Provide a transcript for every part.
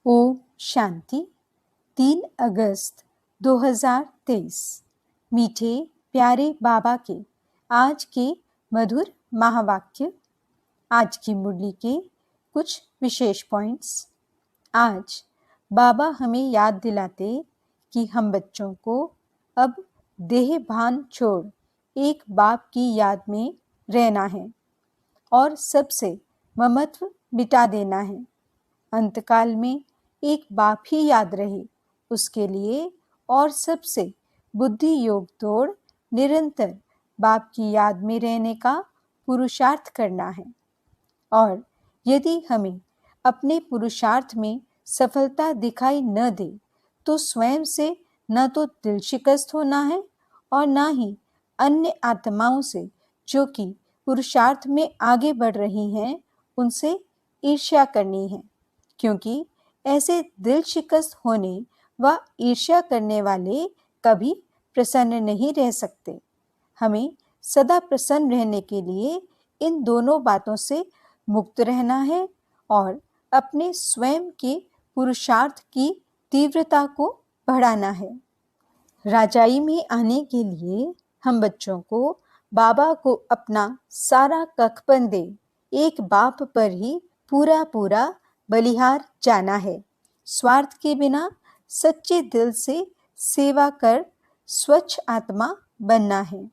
ओम शांति। 3 अगस्त 2023। मीठे प्यारे बाबा के आज के मधुर महावाक्य। आज की मुरली के कुछ विशेष पॉइंट्स। आज बाबा हमें याद दिलाते कि हम बच्चों को अब देह भान छोड़ एक बाप की याद में रहना है और सबसे ममत्व मिटा देना है। अंतकाल में एक बाप ही याद रहे, उसके लिए और सबसे बुद्धि योग तोड़ निरंतर बाप की याद में रहने का पुरुषार्थ करना है। और यदि हमें अपने पुरुषार्थ में सफलता दिखाई न दे तो स्वयं से न तो दिल शिकस्त होना है और न ही अन्य आत्माओं से जो कि पुरुषार्थ में आगे बढ़ रही हैं उनसे ईर्ष्या करनी है, क्योंकि ऐसे दिल शिकस्त होने व ईर्ष्या करने वाले कभी प्रसन्न नहीं रह सकते। हमें सदा प्रसन्न रहने के लिए इन दोनों बातों से मुक्त रहना है और अपने स्वयं के पुरुषार्थ की तीव्रता को बढ़ाना है। राजाई में आने के लिए हम बच्चों को बाबा को अपना सारा कखपन दे एक बाप पर ही पूरा बलिहार जाना है। स्वार्थ के बिना सच्चे दिल से सेवा कर स्वच्छ आत्मा बनना है।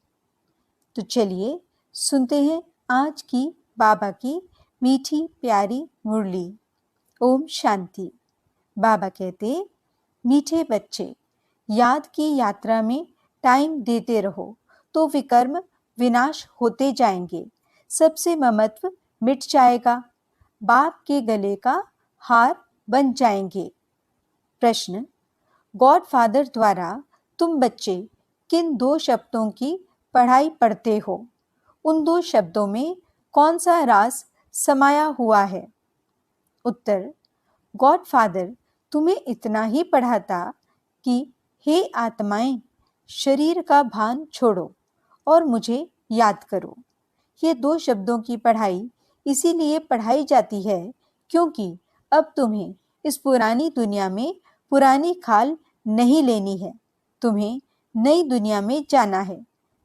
तो चलिए सुनते हैं आज की बाबा की मीठी प्यारी मुरली। ओम शांति। बाबा कहते, मीठे बच्चे, याद की यात्रा में टाइम देते रहो तो विकर्म विनाश होते जाएंगे, सबसे ममत्व मिट जाएगा, बाप के गले का हार बन जाएंगे। प्रश्न, गॉड फादर द्वारा तुम बच्चे किन 2 शब्दों की पढ़ाई पढ़ते हो? उन 2 शब्दों में कौन सा राज समाया हुआ है? उत्तर, गॉड फादर तुम्हें इतना ही पढ़ाता कि हे आत्माएं, शरीर का भान छोड़ो और मुझे याद करो। ये 2 शब्दों की पढ़ाई इसीलिए पढ़ाई जाती है क्योंकि अब तुम्हें इस पुरानी दुनिया में पुरानी खाल नहीं लेनी है, तुम्हें नई दुनिया में जाना है।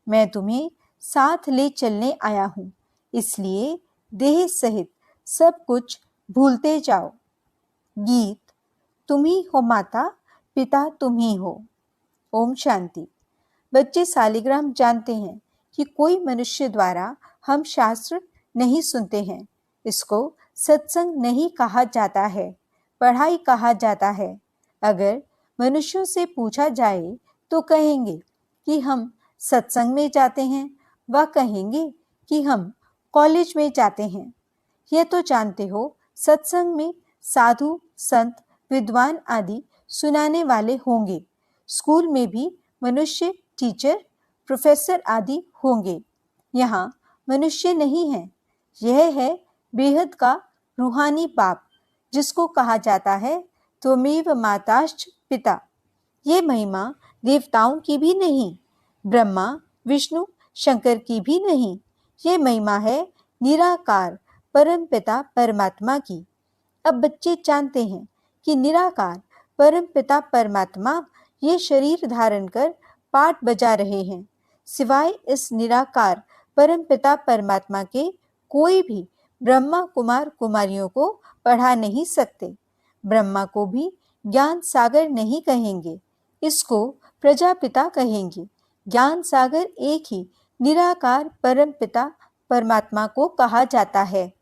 मैं तुम्हें साथ ले चलने आया हूँ, इसलिए देह सहित सब कुछ भूलते जाओ। गीत, तुम ही हो माता, पिता तुम ही हो। ओम शांति। बच्चे सालिग्राम जानते हैं कि कोई मनुष्य द्वारा हम शास्त्र नहीं सुनते हैं। इसको सत्संग नहीं कहा जाता है, पढ़ाई कहा जाता है। अगर मनुष्यों से पूछा जाए तो कहेंगे कि हम सत्संग में जाते हैं, वह कहेंगे कि हम कॉलेज में जाते हैं। यह तो जानते हो, सत्संग में साधु संत विद्वान आदि सुनाने वाले होंगे। स्कूल में भी मनुष्य टीचर प्रोफेसर आदि होंगे। यहाँ मनुष्य नहीं है, यह है बेहद का रूहानी बाप, जिसको कहा जाता है त्वमेव माताश्च पिता। ये महिमा देवताओं की भी नहीं, ब्रह्मा विष्णु शंकर की भी नहीं। ये महिमा है निराकार परम पिता परमात्मा की। अब बच्चे जानते हैं कि निराकार परम पिता परमात्मा ये शरीर धारण कर पाठ बजा रहे हैं। सिवाय इस निराकार परम पिता परमात्मा के कोई भी ब्रह्मा कुमार कुमारियों को पढ़ा नहीं सकते। ब्रह्मा को भी ज्ञान सागर नहीं कहेंगे, इसको प्रजापिता कहेंगे। ज्ञान सागर एक ही निराकार परम पिता परमात्मा को कहा जाता है।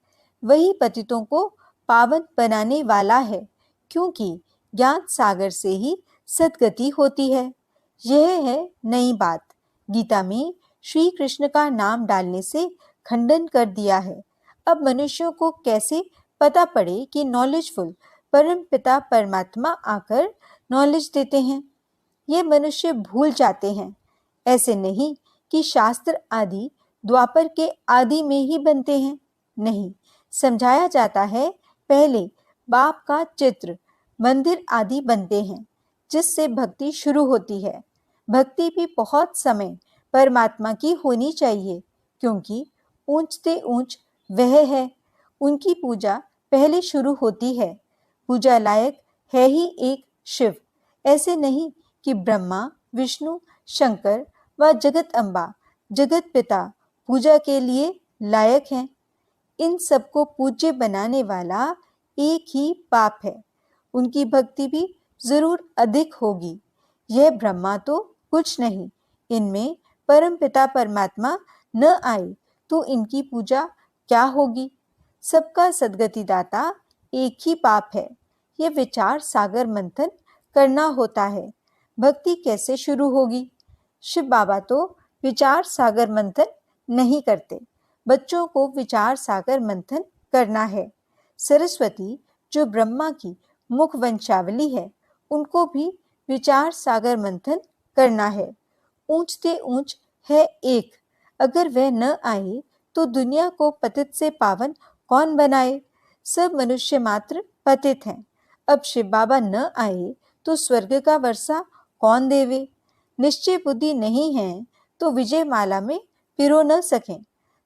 वही पतितों को पावन बनाने वाला है, क्योंकि ज्ञान सागर से ही सद्गति होती है। यह है नई बात। गीता में श्री कृष्ण का नाम डालने से खंडन कर दिया है। अब मनुष्यों को कैसे पता पड़े कि नॉलेजफुल परम पिता परमात्मा आकर नॉलेज देते हैं? ये मनुष्य भूल जाते हैं। ऐसे नहीं कि शास्त्र आदि द्वापर के आदि में ही बनते हैं, नहीं। समझाया जाता है, पहले बाप का चित्र मंदिर आदि बनते हैं, जिससे भक्ति शुरू होती है। भक्ति भी बहुत समय परमात्मा की होनी चाहिए, क्योंकि ऊंचते ऊंच वह है। उनकी पूजा पहले शुरू होती है। पूजा लायक है ही एक शिव। ऐसे नहीं कि ब्रह्मा, विष्णु, शंकर व जगत अम्बा, जगत पिता पूजा के लिए लायक हैं। इन सबको पूज्य बनाने वाला एक ही बाप है। उनकी भक्ति भी जरूर अधिक होगी। यह ब्रह्मा तो कुछ नहीं, इनमें परमपिता परमात्मा न आए तो इनकी पूजा क्या होगी। सबका सद्गति दाता एक ही बाप है। यह विचार सागर मंथन करना होता है। भक्ति कैसे शुरू होगी? शिव बाबा तो विचार सागर मंथन नहीं करते, बच्चों को विचार सागर मंथन करना है। सरस्वती जो ब्रह्मा की मुख वंशावली है, उनको भी विचार सागर मंथन करना है। ऊंचते ऊंच है एक, अगर वह न आए तो दुनिया को पतित से पावन कौन बनाए। सब मनुष्य मात्र पतित हैं। अब शिव बाबा न आए तो स्वर्ग का वर्षा कौन देवे। निश्चय बुद्धि नहीं है तो विजय माला में पिरो न सकें।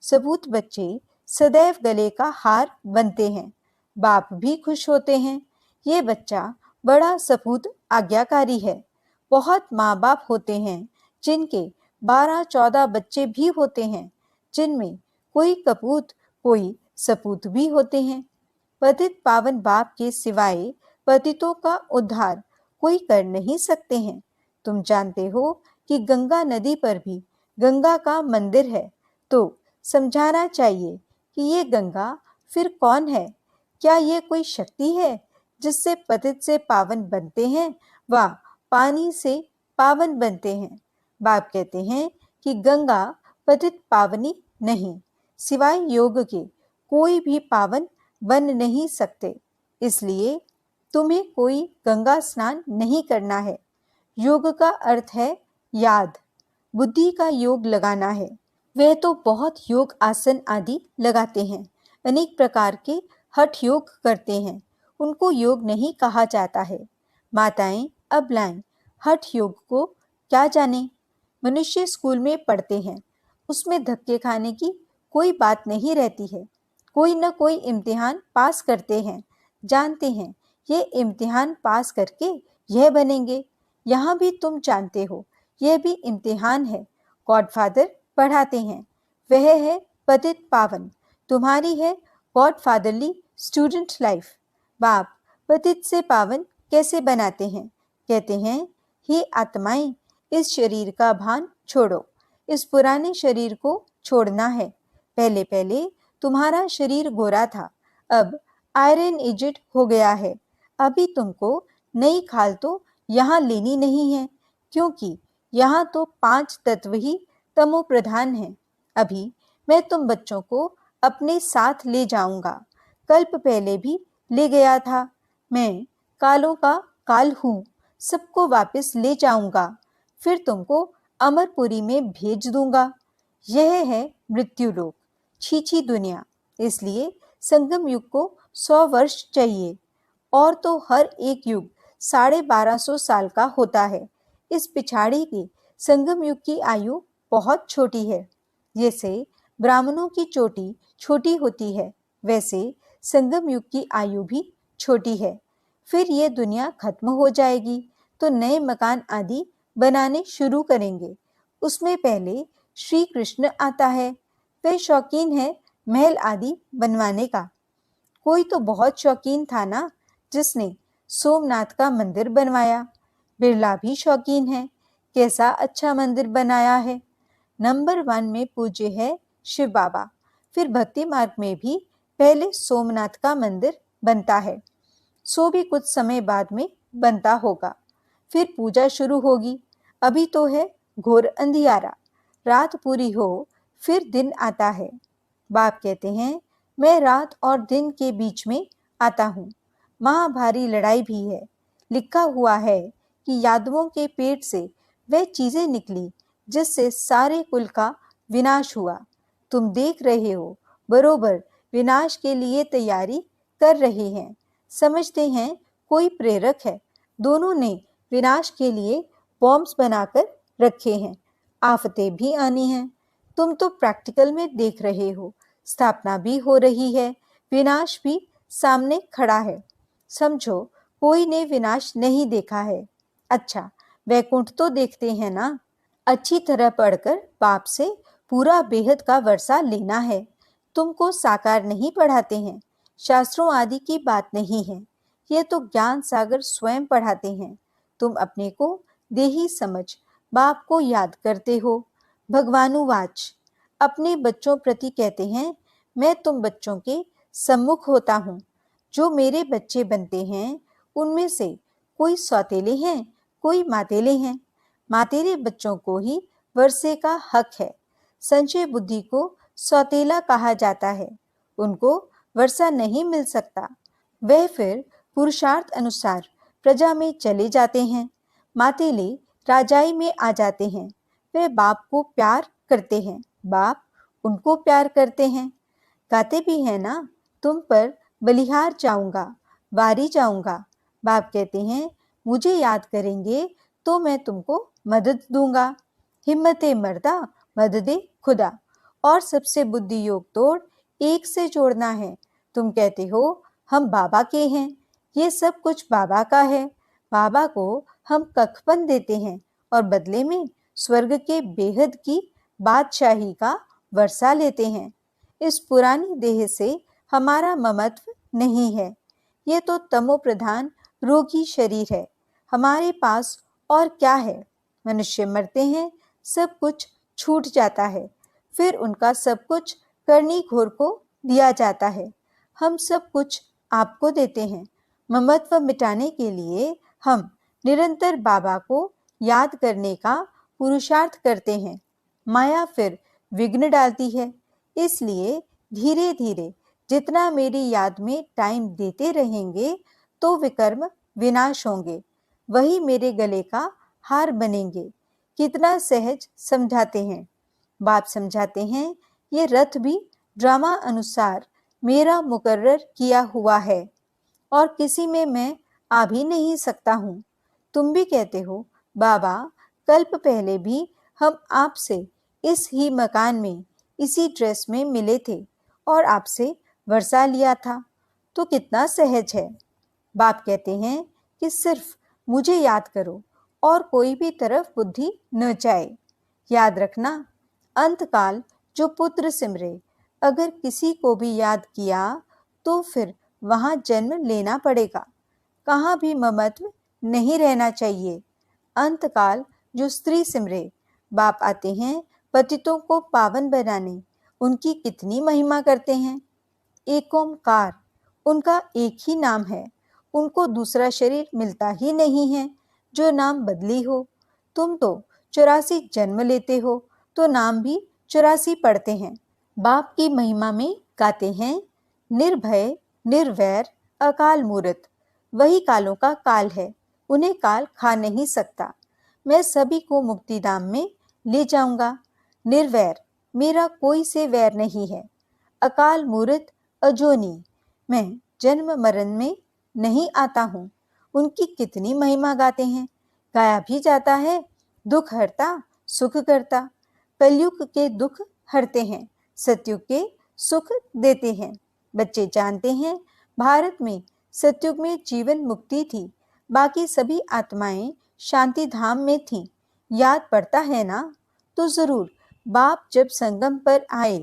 सबूत बच्चे सदैव गले का हार बनते हैं, बाप भी खुश होते हैं। ये बच्चा बड़ा सपूत आज्ञाकारी है। बहुत माँ बाप होते हैं जिनके 12-14 बच्चे भी होते हैं, जिनमें कोई कपूत कोई सपूत भी होते हैं। पतित पावन बाप के सिवाय पतितों का उद्धार कोई कर नहीं सकते हैं। तुम जानते हो कि गंगा नदी पर भी गंगा का मंदिर है, तो समझाना चाहिए कि ये गंगा फिर कौन है। क्या ये कोई शक्ति है जिससे पतित से पावन बनते हैं व पानी से पावन बनते हैं। बाप कहते हैं कि गंगा पतित पावनी नहीं, सिवाय योग के कोई भी पावन बन नहीं सकते। इसलिए तुम्हें कोई गंगा स्नान नहीं करना है। योग का अर्थ है याद, बुद्धि का योग लगाना है। वे तो बहुत योग आसन आदि लगाते हैं, अनेक प्रकार के हठ योग करते हैं, उनको योग नहीं कहा जाता है। माताएं अबलाएं हठ योग को क्या जाने। मनुष्य स्कूल में पढ़ते हैं, उसमें धक्के खाने की कोई बात नहीं रहती है। कोई न कोई इम्तिहान पास करते हैं, जानते हैं ये इम्तिहान पास करके यह बनेंगे। यहाँ भी तुम जानते हो यह भी इम्तिहान है। गॉडफादर पढ़ाते हैं, वह है पतित पावन। तुम्हारी है गॉडफादरली स्टूडेंट लाइफ। बाप पतित से पावन कैसे बनाते हैं? कहते हैं, हे आत्माएं, इस शरीर का भान छोड़ो। इस पुराने शरीर को छोड़ना है। पहले पहले तुम्हारा शरीर गोरा था, अब आयरन एजेड हो गया है। अभी तुमको नई खाल तो यहाँ लेनी नहीं है, क्योंकि यहाँ तो 5 तत्व ही तमो प्रधान हैं। अभी मैं तुम बच्चों को अपने साथ ले जाऊंगा। कल्प पहले भी ले गया था। मैं कालों का काल हूँ, सबको वापस ले जाऊंगा, फिर तुमको अमरपुरी में भेज दूंगा। यह है मृत्यु लोक, छीछी दुनिया। इसलिए संगम युग को 100 वर्ष चाहिए, और तो हर एक युग 1250 साल का होता है। इस पिछाड़ी के संगम युग की आयु बहुत छोटी है। जैसे ब्राह्मणों की चोटी छोटी होती है, वैसे संगम युग की आयु भी छोटी है। फिर ये दुनिया खत्म हो जाएगी तो नए मकान आदि बनाने शुरू करेंगे। उसमें पहले श्री कृष्ण आता है। वह शौकीन है महल आदि बनवाने का। कोई तो बहुत शौकीन था ना, जिसने सोमनाथ का मंदिर बनवाया। बिरला भी शौकीन है, कैसा अच्छा मंदिर बनाया है। नंबर 1 में पूज्य है शिव बाबा। फिर भक्ति मार्ग में भी पहले सोमनाथ का मंदिर बनता है, सो भी कुछ समय बाद में बनता होगा। फिर पूजा शुरू होगी। अभी तो है घोर अंधियारा, रात पूरी हो फिर दिन आता है। बाप कहते हैं, मैं रात और दिन के बीच में आता हूँ। महाभारी लड़ाई भी है। लिखा हुआ है कि यादवों के पेट से वह चीजें निकली जिससे सारे कुल का विनाश हुआ। तुम देख रहे हो, बरोबर विनाश के लिए तैयारी कर रहे हैं। समझते हैं कोई प्रेरक है। दोनों ने विनाश के लिए बॉम्ब्स बनाकर रखे हैं। आफतें भी आनी हैं। तुम तो प्रैक्टिकल में देख रहे हो, स्थापना भी हो रही है, विनाश भी सामने खड़ा है। समझो कोई ने विनाश नहीं देखा है। अच्छा, वैकुंठ तो देखते हैं ना। अच्छी तरह पढ़कर बाप से पूरा बेहद का वर्षा लेना है। तुमको साकार नहीं पढ़ाते हैं, शास्त्रों आदि की बात नहीं है। ये तो ज्ञान सागर स्वयं पढ़ाते हैं। तुम अपने को देही समझ बाप को याद करते हो। भगवानुवाच, अपने बच्चों प्रति कहते हैं, मैं तुम बच्चों के सम्मुख होता हूँ। जो मेरे बच्चे बनते हैं उनमें से कोई सौतेले हैं, कोई मातेले हैं। मातेले बच्चों को ही वर्षे का हक है। संचय बुद्धि को सौतेला कहा जाता है। उनको वर्षा नहीं मिल सकता। वह फिर पुरुषार्थ अनुसार प्रजा में चले जाते हैं। मातेले राजाई में आ जाते हैं। वे बाप को प्यार करते हैं, बाप उनको प्यार करते हैं। गाते भी है ना, तुम पर बलिहार जाऊंगा, वारी जाऊंगा। बाप कहते हैं, मुझे याद करेंगे तो मैं तुमको मदद दूंगा। हिम्मते मर्दा मददे खुदा। और सबसे बुद्धि योग तोड़ एक से जोड़ना है। तुम कहते हो हम बाबा के हैं, ये सब कुछ बाबा का है। बाबा को हम कखपन देते हैं और बदले में स्वर्ग के बेहद की बादशाही का वर्षा लेते हैं। इस पुरानी देह से हमारा ममत्व नहीं है। ये तो तमो प्रधान रोगी शरीर है। हमारे पास और क्या है? मनुष्य मरते हैं, सब कुछ छूट जाता है, फिर उनका सब कुछ करनी घोर को दिया जाता है। हम सब कुछ आपको देते हैं। ममत्व मिटाने के लिए हम निरंतर बाबा को याद करने का पुरुषार्थ करते हैं। माया फिर विघ्न डालती है। इसलिए धीरे धीरे जितना मेरी याद में टाइम देते रहेंगे तो विकर्म विनाश होंगे, वही मेरे गले का हार बनेंगे। कितना सहज समझाते हैं। बाप समझाते हैं, ये रथ भी ड्रामा अनुसार मेरा मुकर्रर किया हुआ है और किसी में मैं आ भी नहीं सकता हूँ। तुम भी कहते हो, बाबा कल्प पहले भी हम आपसे इस ही मकान में इसी ड्रेस में मिले थे और आपसे वर्षा लिया था, तो कितना सहज है। बाप कहते हैं कि सिर्फ मुझे याद करो और कोई भी तरफ बुद्धि न जाए। याद रखना, अंतकाल जो पुत्र सिमरे, अगर किसी को भी याद किया तो फिर वहां जन्म लेना पड़ेगा। कहाँ भी ममत्व नहीं रहना चाहिए। अंतकाल जो स्त्री सिमरे, बाप आते हैं पतितों को पावन बनाने, उनकी कितनी महिमा करते हैं। एक ओमकार, उनका एक ही नाम है। उनको दूसरा शरीर मिलता ही नहीं है जो नाम बदली हो। तुम तो 84 जन्म लेते हो तो नाम भी 84 पढ़ते हैं। बाप की महिमा में गाते हैं, निर्भय निर्वैर अकाल मूर्त। वही कालों का काल है, उन्हें काल खा नहीं सकता। मैं सभी को मुक्तिधाम में ले जाऊंगा। निर्वैर, मेरा कोई से वैर नहीं है। अकाल मूर्त अजोनी, मैं जन्म मरण में नहीं आता हूँ। उनकी कितनी महिमा गाते हैं। गाया भी जाता है, दुख हरता सुख करता। कलयुग के दुख हरते हैं, सतयुग के सुख देते हैं। बच्चे जानते हैं, भारत में सतयुग में जीवन मुक्ति थी, बाकी सभी आत्माएं शांति धाम में थीं। याद पड़ता है ना? तो जरूर बाप जब संगम पर आए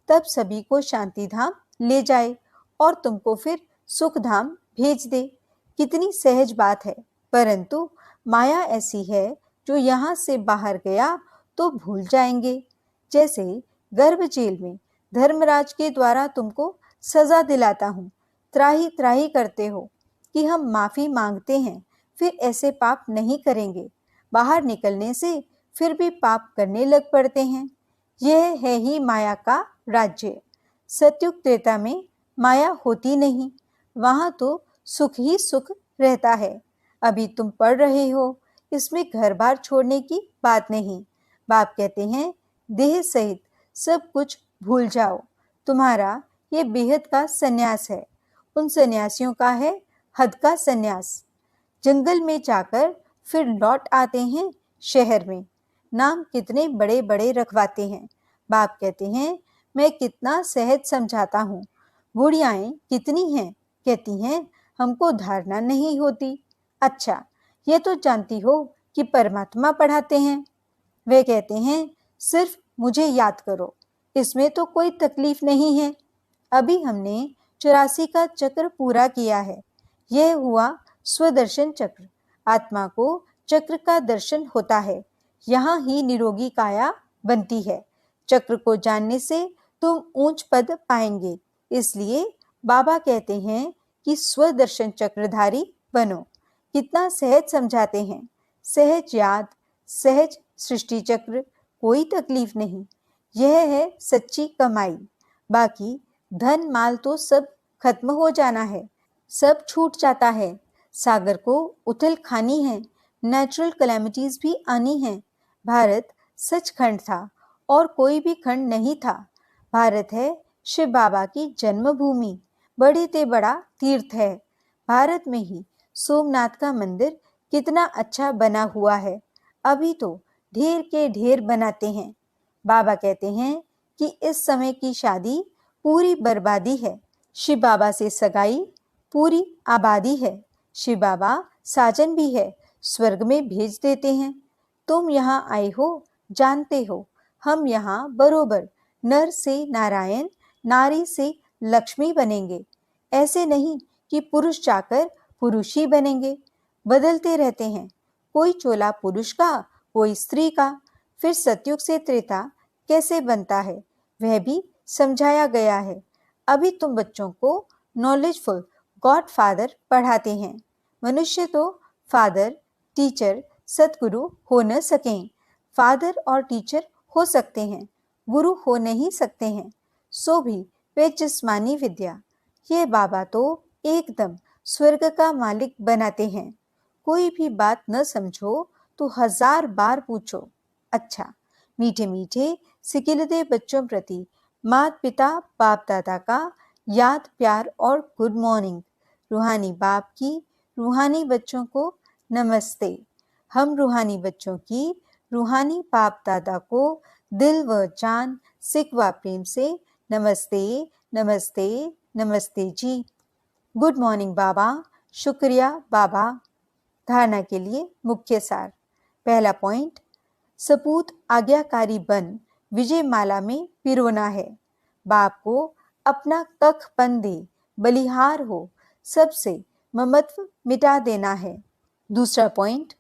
तब सभी को शांति धाम ले जाए और तुमको फिर सुख धाम भेज दे। कितनी सहज बात है। परंतु माया ऐसी है जो यहाँ से बाहर गया तो भूल जाएंगे। जैसे गर्भ जेल में धर्मराज के द्वारा तुमको सजा दिलाता हूँ, त्राही त्राही करते हो कि हम माफी मांगते हैं, फिर ऐसे पाप नहीं करेंगे। बाहर निकलने से फिर भी पाप करने लग पड़ते हैं। यह है ही माया का राज्य। सतयुग त्रेता में माया होती नहीं, वहां तो सुख ही सुख रहता है। अभी तुम पढ़ रहे हो, इसमें घर बार छोड़ने की बात नहीं। बाप कहते हैं, देह सहित सब कुछ भूल जाओ। तुम्हारा ये बेहद का सन्यास है। उन सन्यासियों का है हद का सन्यास। जंगल में जाकर फिर लौट आते हैं शहर में। नाम कितने बड़े बड़े रखवाते हैं। बाप कहते हैं, मैं कितना सहज समझाता हूँ। बुढ़ियाएं कितनी हैं, कहती हैं हमको धारणा नहीं होती। अच्छा, ये तो जानती हो कि परमात्मा पढ़ाते हैं। वे कहते हैं सिर्फ मुझे याद करो, इसमें तो कोई तकलीफ नहीं है। अभी हमने 84 का चक्र पूरा किया है। यह हुआ स्वदर्शन चक्र। आत्मा को चक्र का दर्शन होता है, यहाँ ही निरोगी काया बनती है। चक्र को जानने से तुम ऊंच पद पाएंगे। इसलिए बाबा कहते हैं कि स्वदर्शन चक्रधारी बनो। कितना सहज समझाते हैं। सहज याद, सहज सृष्टि चक्र, कोई तकलीफ नहीं। यह है सच्ची कमाई। बाकी धन माल तो सब खत्म हो जाना है, सब छूट जाता है। सागर को उथल खानी है, नेचुरल कैलेमिटीज भी आनी है। भारत सचखंड था और कोई भी खंड नहीं था। भारत है शिव बाबा की जन्मभूमि, बड़े ते बड़ा तीर्थ है। भारत में ही सोमनाथ का मंदिर कितना अच्छा बना हुआ है। अभी तो ढेर के ढेर बनाते हैं। बाबा कहते हैं कि इस समय की शादी पूरी बर्बादी है। शिव बाबा से सगाई पूरी आबादी है। शिव बाबा साजन भी है, स्वर्ग में भेज देते हैं। तुम यहाँ आए हो, जानते हो, हम यहाँ बरोबर नर से नारायण, नारी से लक्ष्मी बनेंगे। ऐसे नहीं कि पुरुष जाकर पुरुष ही बनेंगे, बदलते रहते हैं। कोई चोला पुरुष का, कोई स्त्री का। फिर सतयुग से त्रेता कैसे बनता है, वह भी समझाया गया है। अभी तुम बच्चों को नॉलेजफुल गॉड फादर पढ़ाते हैं। मनुष्य तो फादर, टीचर, सतगुरु हो न सकें। फादर और टीचर हो सकते हैं, गुरु हो नहीं सकते हैं। सो भी वे जिस्मानी विद्या। ये बाबा तो एकदम स्वर्ग का मालिक बनाते हैं। कोई भी बात न समझो तो 1000 बार पूछो। अच्छा, मीठे मीठे सिकिलते बच्चों प्रति माता पिता बाप दादा का याद, प्यार और गुड मॉर्निंग। रूहानी बाप की रूहानी बच्चों को नमस्ते। हम रूहानी बच्चों की रूहानी बाप दादा को दिल व जान, सिक व प्रेम से नमस्ते, नमस्ते, नमस्ते जी। गुड मॉर्निंग बाबा। शुक्रिया बाबा। धारणा के लिए मुख्य सार। पहला पॉइंट, सपूत आज्ञाकारी बन विजय माला में पिरोना है। बाप को अपना कखपन दे, बलिहार हो, सबसे ममत्व मिटा देना है। दूसरा पॉइंट,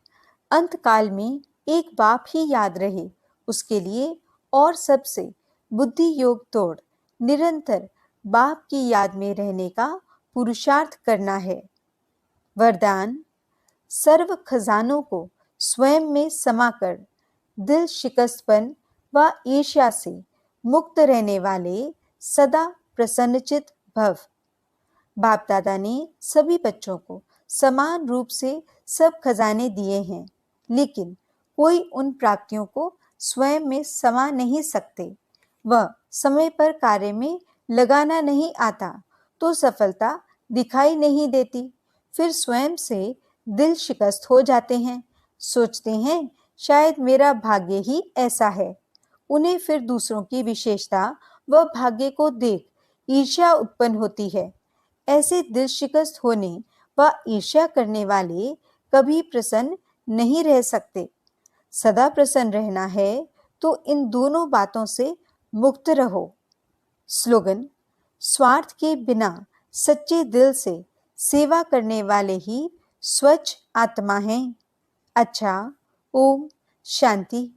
अंत काल में एक बाप ही याद रहे, उसके लिए और सबसे बुद्धि योग तोड़ निरंतर बाप की याद में रहने का पुरुषार्थ करना है। वरदान, सर्व खजानों को स्वयं में समाकर दिल शिकस्तपन व ईर्ष्या से मुक्त रहने वाले सदा प्रसन्नचित भव। बाप दादा ने सभी बच्चों को समान रूप से सब खजाने दिए हैं, लेकिन कोई उन प्राप्तियों को स्वयं में समा नहीं सकते। वह समय पर कार्य में लगाना नहीं आता तो सफलता दिखाई नहीं देती। फिर स्वयं से दिल शिकस्त हो जाते हैं, सोचते हैं शायद मेरा भाग्य ही ऐसा है। उन्हें फिर दूसरों की विशेषता व भाग्य को देख ईर्ष्या उत्पन्न होती है। ऐसे दिल शिकस्त होने व ईर्ष्या करने वाले कभी प्रसन्न नहीं रह सकते। सदा प्रसन्न रहना है तो इन दोनों बातों से मुक्त रहो। स्लोगन, स्वार्थ के बिना सच्चे दिल से सेवा करने वाले ही स्वच्छ आत्मा हैं। अच्छा, ओम शांति।